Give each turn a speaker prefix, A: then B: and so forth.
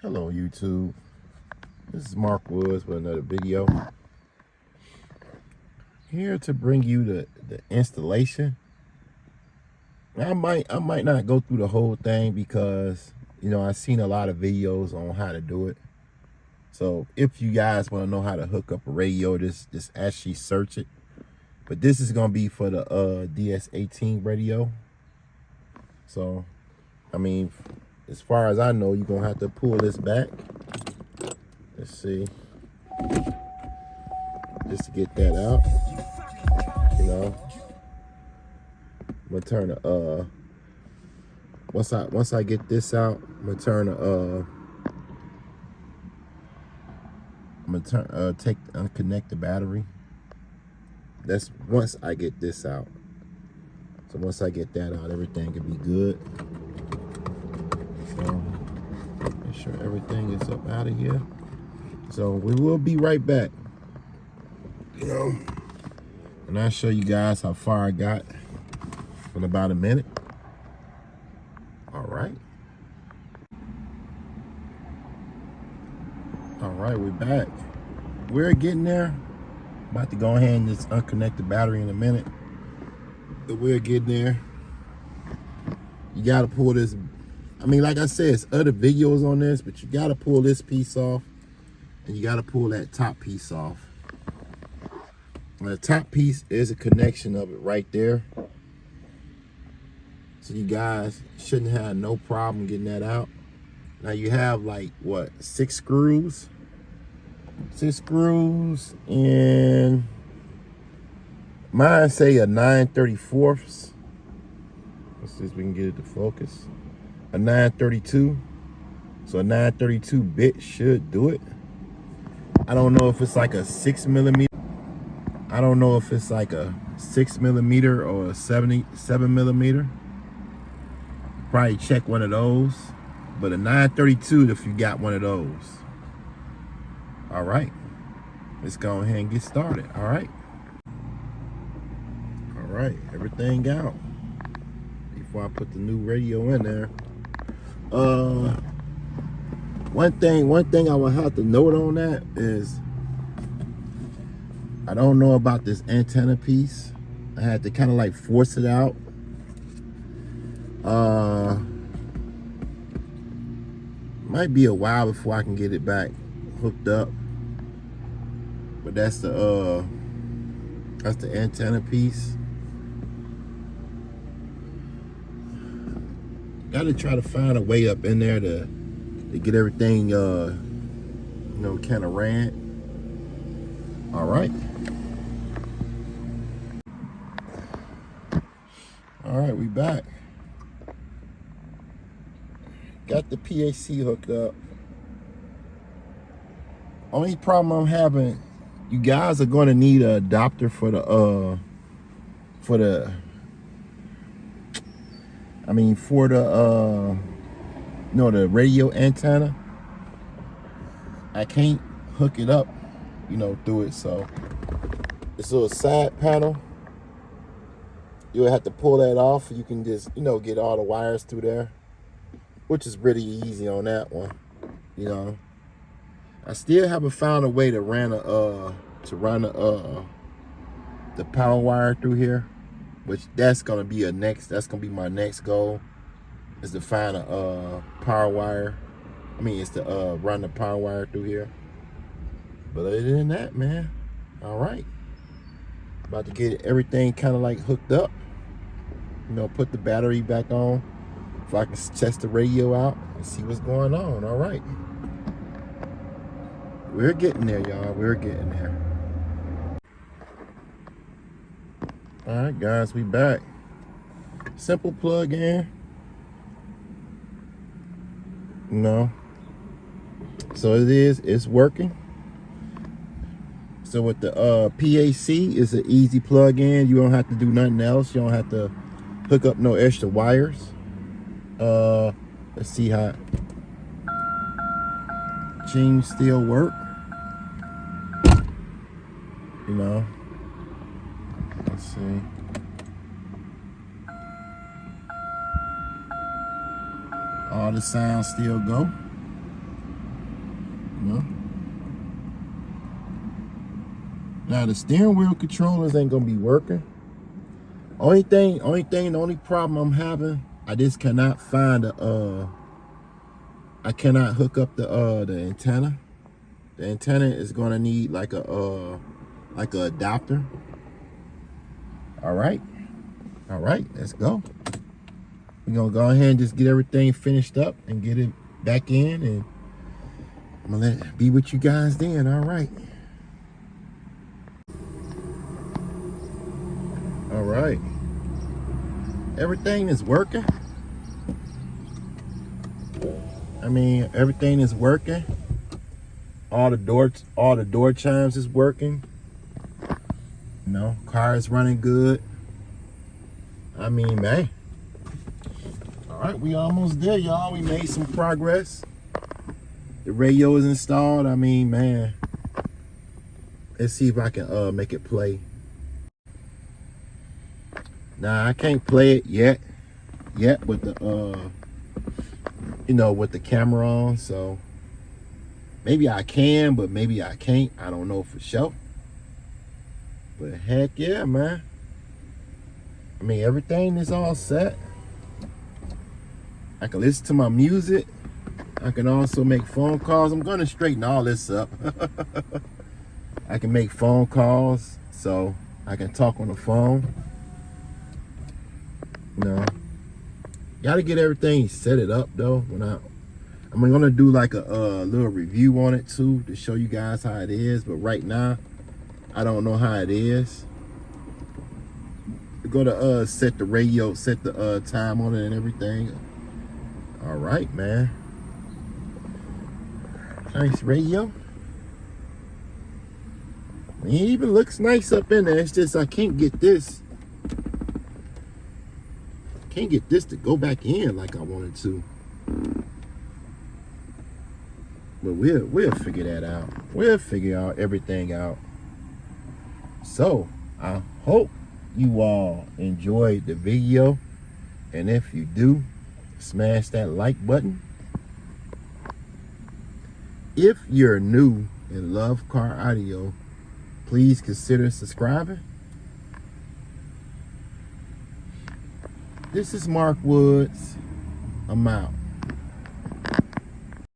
A: Hello YouTube, this is Mark Woods with another video. Here to bring you the installation. I might not go through the whole thing because I've seen a lot of videos on how to do it. So if you guys want to know how to hook up a radio, just actually search it. But this is gonna be for the DS18 radio. So I mean, as far as I know, you're gonna have to pull this back. Let's see. Just to get that out. I'm gonna turn the once I get this out, I'm gonna turn the unconnect the battery. That's once I get this out. So once I get that out, everything can be good. So make sure everything is up out of here. So we will be right back. And I'll show you guys how far I got in about a minute. All right, we're back. We're getting there. About to go ahead and just unconnect the battery in a minute. But we're getting there. You gotta pull this. I mean, like I said, it's other videos on this, but you gotta pull this piece off, and you gotta pull that top piece off. And the top piece is a connection of it right there. So you guys shouldn't have no problem getting that out. Now you have like what, 6 screws? 6 screws, and mine say a 9/34. Let's see if we can get it to focus. A 932. So a 932 bit should do it. I don't know if it's like a 6mm. I don't know if it's like a 6mm or a 7mm. Probably check one of those. But a 932 if you got one of those. All right. Let's go ahead and get started. All right. All right. Everything out. Before I put the new radio in there. One thing I will have to note on that is I don't know about this antenna piece. I had to kind of like force it out. Might be a while before I can get it back hooked up. But that's the antenna piece. Gotta try to find a way up in there to get everything kind of ran. All right. All right, we back. Got the PAC hooked up. Only problem I'm having, you guys are going to need an adapter for the the radio antenna. I can't hook it up, through it. So this little side panel, you'll have to pull that off. You can just, get all the wires through there, which is pretty easy on that one. I still haven't found a way to run the power wire through here, which that's gonna be my next goal, is to find a power wire. It's to run the power wire through here. But other than that, man, all right. About to get everything kind of like hooked up. Put the battery back on, if I can test the radio out and see what's going on. All right. We're getting there, y'all. We're getting there. All right, guys, we back. Simple plug in. So it's working. So with the PAC, it's an easy plug in. You don't have to do nothing else. You don't have to hook up no extra wires. Let's see how chains still work. Let's see. All the sounds still go. You know? Now the steering wheel controllers ain't gonna be working. The only problem I'm having, I just cannot find I cannot hook up the antenna. The antenna is gonna need like a adapter. All right, let's go. We're gonna go ahead and just get everything finished up and get it back in, and I'm gonna let it be with you guys then. All right. All right. Everything is working. I mean, everything is working. All the door chimes is working. You know, car is running good. I mean, man. All right, we almost there, y'all. We made some progress. The radio is installed. I mean, man. Let's see if I can make it play. Nah, I can't play it yet with the you know, with the camera on. So maybe I can, but maybe I can't. I don't know for sure. But heck yeah, man. I mean, everything is all set. I can listen to my music. I can also make phone calls. I'm gonna straighten all this up. I can make phone calls, so I can talk on the phone. You know, gotta get everything set it up though. I'm gonna do like a little review on it too, to show you guys how it is. But right now, I don't know how it is. We're gonna set the radio, set the time on it and everything. All right, man. Nice radio. It even looks nice up in there. It's just I can't get this. Can't get this to go back in like I wanted to. But we'll figure that out. We'll figure out everything out. So I hope you all enjoyed the video, and if you do, smash that like button. If you're new and love car audio, please consider subscribing. This is Mark Woods. I'm out.